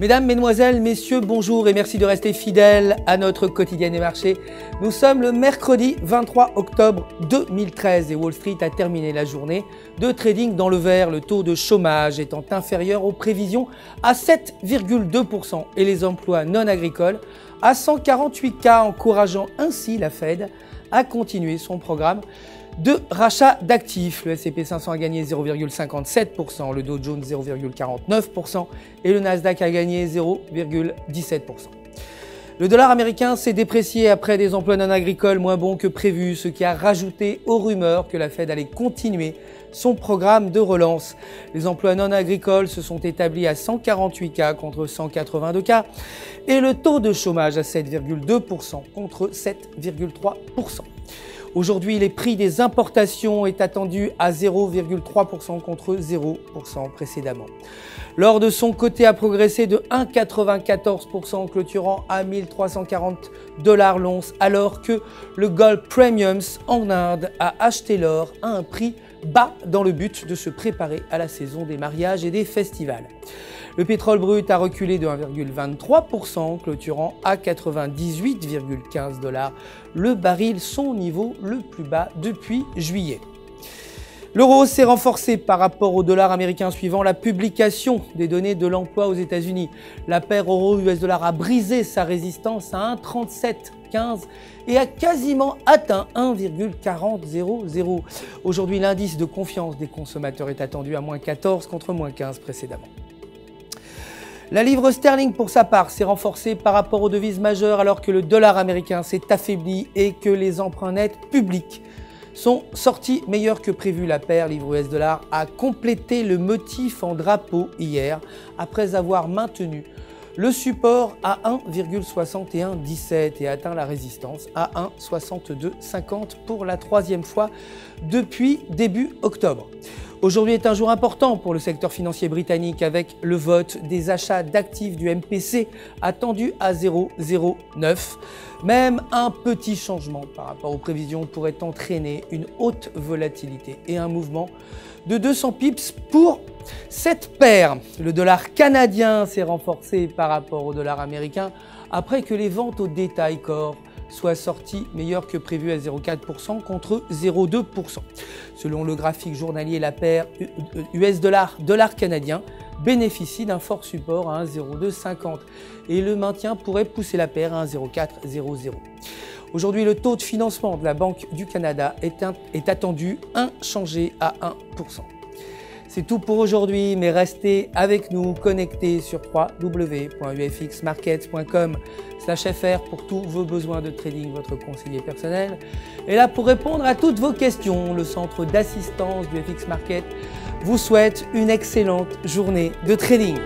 Mesdames, Mesdemoiselles, Messieurs, bonjour et merci de rester fidèles à notre quotidien des marchés. Nous sommes le mercredi 23 octobre 2013 et Wall Street a terminé la journée de trading dans le vert, le taux de chômage étant inférieur aux prévisions à 7,2% et les emplois non agricoles à 148K, encourageant ainsi la Fed à continuer son programme de rachat d'actifs. Le S&P 500 a gagné 0,57%, le Dow Jones 0,49% et le Nasdaq a gagné 0,17%. Le dollar américain s'est déprécié après des emplois non agricoles moins bons que prévu, ce qui a rajouté aux rumeurs que la Fed allait continuer son programme de relance. Les emplois non agricoles se sont établis à 148K contre 182K et le taux de chômage à 7,2% contre 7,3%. Aujourd'hui, les prix des importations est attendu à 0,3% contre 0% précédemment. L'or de son côté a progressé de 1,94%, clôturant à 1340 $ l'once, alors que le Gold Premiums en Inde a acheté l'or à un prix bas dans le but de se préparer à la saison des mariages et des festivals. Le pétrole brut a reculé de 1,23%, clôturant à 98,15 $. Le baril, son niveau le plus bas depuis juillet. L'euro s'est renforcé par rapport au dollar américain suivant la publication des données de l'emploi aux États-Unis. La paire euro-US dollar a brisé sa résistance à 1,3715 et a quasiment atteint 1,4000. Aujourd'hui, l'indice de confiance des consommateurs est attendu à -14 contre -15 précédemment. La livre sterling, pour sa part, s'est renforcée par rapport aux devises majeures alors que le dollar américain s'est affaibli et que les emprunts nets publics sont sortis meilleurs que prévu. La paire livre US dollar a complété le motif en drapeau hier après avoir maintenu le support à 1,6117 et atteint la résistance à 1,6250 pour la troisième fois depuis début octobre. Aujourd'hui est un jour important pour le secteur financier britannique avec le vote des achats d'actifs du MPC attendu à 0,09. Même un petit changement par rapport aux prévisions pourrait entraîner une haute volatilité et un mouvement de 200 pips pour cette paire. Le dollar canadien s'est renforcé par rapport au dollar américain après que les ventes au détail corps soit sorti meilleur que prévu à 0,4% contre 0,2%. Selon le graphique journalier, la paire US dollar canadien bénéficie d'un fort support à 1,0250 et le maintien pourrait pousser la paire à 1,0400. Aujourd'hui, le taux de financement de la Banque du Canada est attendu inchangé à 1%. C'est tout pour aujourd'hui, mais restez avec nous connectés sur www.ufxmarkets.com/fr pour tous vos besoins de trading. Votre conseiller personnel est là pour répondre à toutes vos questions. Le centre d'assistance du FX Market vous souhaite une excellente journée de trading.